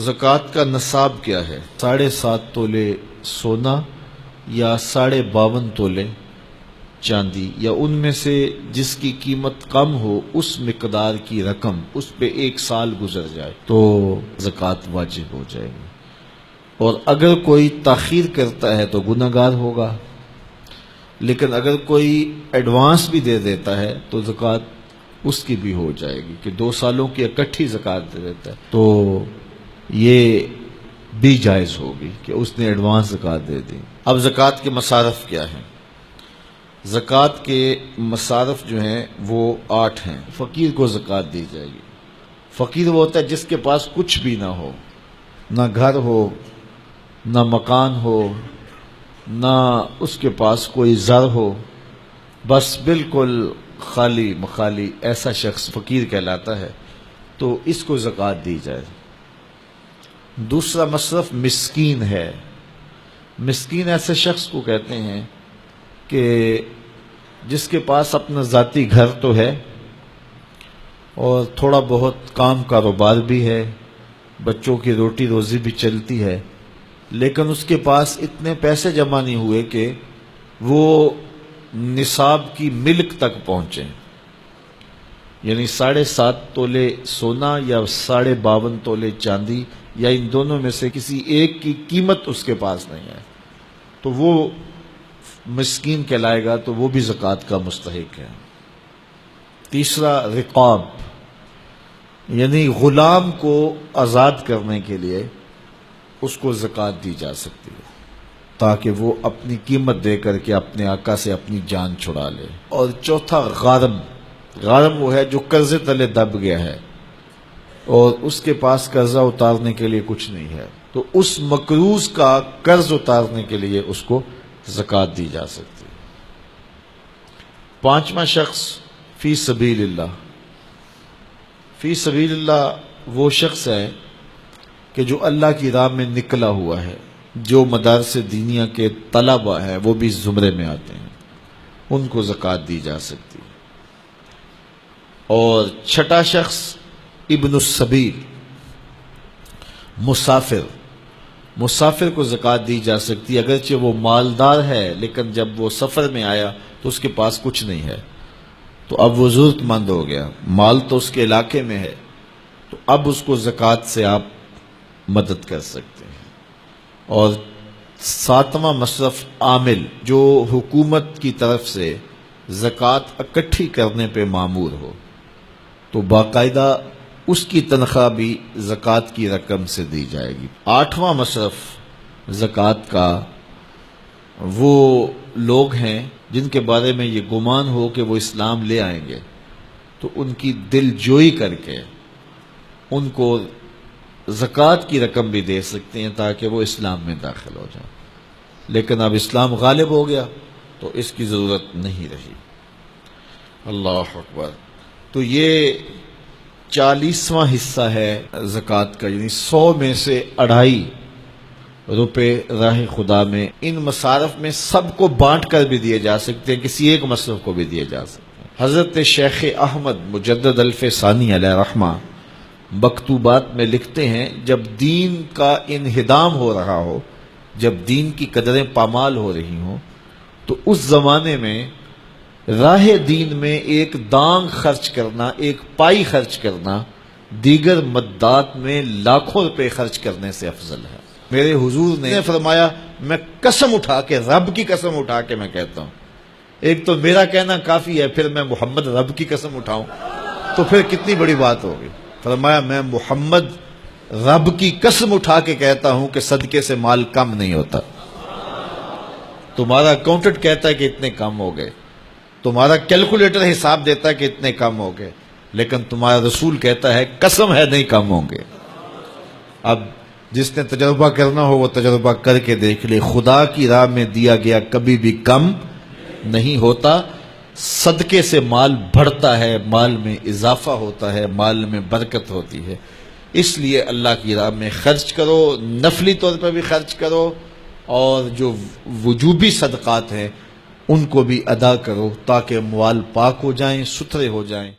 زکوٰۃ کا نصاب کیا ہے؟ 7.5 تولے سونا یا 52.5 تولے چاندی، یا ان میں سے جس کی قیمت کم ہو اس مقدار کی رقم اس پہ 1 سال گزر جائے تو زکوٰۃ واجب ہو جائے گی، اور اگر کوئی تاخیر کرتا ہے تو گنہگار ہوگا، لیکن اگر کوئی ایڈوانس بھی دے دیتا ہے تو زکوٰۃ اس کی بھی ہو جائے گی کہ 2 سالوں کی اکٹھی زکوٰۃ دے دیتا ہے تو یہ بھی جائز ہوگی کہ اس نے ایڈوانس زکوٰۃ دے دی۔ اب زکوٰۃ کے مصارف کیا ہیں؟ زکوٰۃ کے مصارف جو ہیں وہ 8 ہیں۔ فقیر کو زکوٰۃ دی جائے گی۔ فقیر وہ ہوتا ہے جس کے پاس کچھ بھی نہ ہو، نہ گھر ہو، نہ مکان ہو، نہ اس کے پاس کوئی زر ہو، بس بالکل خالی مخالی، ایسا شخص فقیر کہلاتا ہے، تو اس کو زکوٰۃ دی جائے۔ دوسرا مصرف مسکین ہے۔ مسکین ایسے شخص کو کہتے ہیں کہ جس کے پاس اپنا ذاتی گھر تو ہے اور تھوڑا بہت کام کاروبار بھی ہے، بچوں کی روٹی روزی بھی چلتی ہے، لیکن اس کے پاس اتنے پیسے جمع نہیں ہوئے کہ وہ نصاب کی ملک تک پہنچیں، یعنی 7.5 تولے سونا یا 52.5 تولے چاندی، یا ان دونوں میں سے کسی ایک کی قیمت اس کے پاس نہیں ہے، تو وہ مسکین کہلائے گا، تو وہ بھی زکوٰۃ کا مستحق ہے۔ تیسرا رقاب، یعنی غلام کو آزاد کرنے کے لیے اس کو زکوٰۃ دی جا سکتی ہے تاکہ وہ اپنی قیمت دے کر کے اپنے آقا سے اپنی جان چھڑا لے۔ اور چوتھا غارم۔ غارم وہ ہے جو قرضے تلے دب گیا ہے اور اس کے پاس قرضہ اتارنے کے لیے کچھ نہیں ہے، تو اس مقروض کا قرض اتارنے کے لیے اس کو زکوٰۃ دی جا سکتی ہے۔ 5واں شخص فی سبیل اللہ۔ فی سبیل اللہ وہ شخص ہے کہ جو اللہ کی راہ میں نکلا ہوا ہے، جو مدارس دینیہ کے طلبہ ہیں وہ بھی اس زمرے میں آتے ہیں، ان کو زکوٰۃ دی جا سکتی ہے۔ اور 6واں شخص ابن السبیل، مسافر۔ مسافر کو زکوٰۃ دی جا سکتی ہے، اگرچہ وہ مالدار ہے لیکن جب وہ سفر میں آیا تو اس کے پاس کچھ نہیں ہے، تو اب وہ ضرورت مند ہو گیا، مال تو اس کے علاقے میں ہے، تو اب اس کو زکوٰۃ سے آپ مدد کر سکتے ہیں۔ اور 7واں مصرف عامل، جو حکومت کی طرف سے زکوٰۃ اکٹھی کرنے پہ مامور ہو، تو باقاعدہ اس کی تنخواہ بھی زکوٰۃ کی رقم سے دی جائے گی۔ 8واں مصرف زکوٰۃ کا وہ لوگ ہیں جن کے بارے میں یہ گمان ہو کہ وہ اسلام لے آئیں گے، تو ان کی دل جوئی کر کے ان کو زکوٰۃ کی رقم بھی دے سکتے ہیں تاکہ وہ اسلام میں داخل ہو جائیں، لیکن اب اسلام غالب ہو گیا تو اس کی ضرورت نہیں رہی۔ اللہ اکبر۔ تو یہ 40واں حصہ ہے زکوٰۃ کا، یعنی 100 میں سے 2.5 روپے راہ خدا میں۔ ان مصارف میں سب کو بانٹ کر بھی دیے جا سکتے ہیں، کسی ایک مصرف کو بھی دیے جا سکتے ہیں۔ حضرت شیخ احمد مجدد الف ثانی علیہ رحمہ مکتوبات میں لکھتے ہیں، جب دین کا انہدام ہو رہا ہو، جب دین کی قدریں پامال ہو رہی ہوں، تو اس زمانے میں راہ دین میں ایک دانگ خرچ کرنا، ایک پائی خرچ کرنا، دیگر مدات میں لاکھوں روپے خرچ کرنے سے افضل ہے۔ میرے حضور نے فرمایا، میں قسم اٹھا کے، رب کی قسم اٹھا کے میں کہتا ہوں، ایک تو میرا کہنا کافی ہے، پھر میں محمد رب کی قسم اٹھاؤں تو پھر کتنی بڑی بات ہوگی۔ فرمایا، میں محمد رب کی قسم اٹھا کے کہتا ہوں کہ صدقے سے مال کم نہیں ہوتا۔ تمہارا اکاؤنٹنٹ کہتا ہے کہ اتنے کم ہو گئے، تمہارا کیلکولیٹر حساب دیتا ہے کہ اتنے کم ہو گئے، لیکن تمہارا رسول کہتا ہے قسم ہے نہیں کم ہوں گے۔ اب جس نے تجربہ کرنا ہو وہ تجربہ کر کے دیکھ لے، خدا کی راہ میں دیا گیا کبھی بھی کم نہیں ہوتا، صدقے سے مال بڑھتا ہے، مال میں اضافہ ہوتا ہے، مال میں برکت ہوتی ہے۔ اس لیے اللہ کی راہ میں خرچ کرو، نفلی طور پر بھی خرچ کرو، اور جو وجوبی صدقات ہیں ان کو بھی ادا کرو تاکہ اموال پاک ہو جائیں، ستھرے ہو جائیں۔